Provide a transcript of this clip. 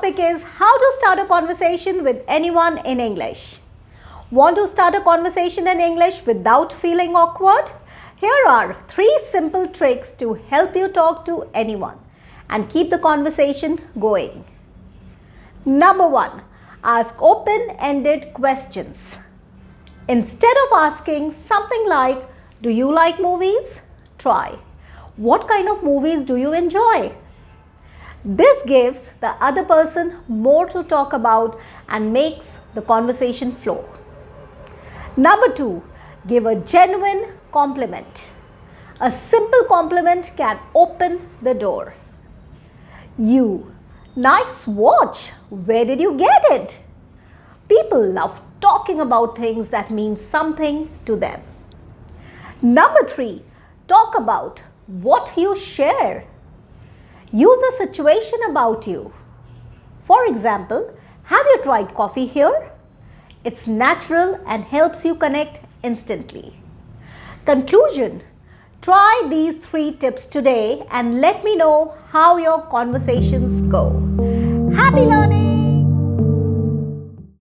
topic is how to start a conversation with anyone in English. Want to start a conversation in English without feeling awkward? Here are 3 simple tricks to help you talk to anyone and keep the conversation going. Number 1. Ask open-ended questions. Instead of asking something like, "Do you like movies?" Try, "What kind of movies do you enjoy?" This gives the other person more to talk about and makes the conversation flow. Number 2. Give a genuine compliment. A simple compliment can open the door. "You, nice watch. Where did you get it?" People love talking about things that mean something to them. Number 3. Talk about what you share. Use a situation about you. For example, have you tried coffee here? It's natural and helps you connect instantly. Conclusion. Try these 3 tips today and let me know how your conversations go. Happy learning!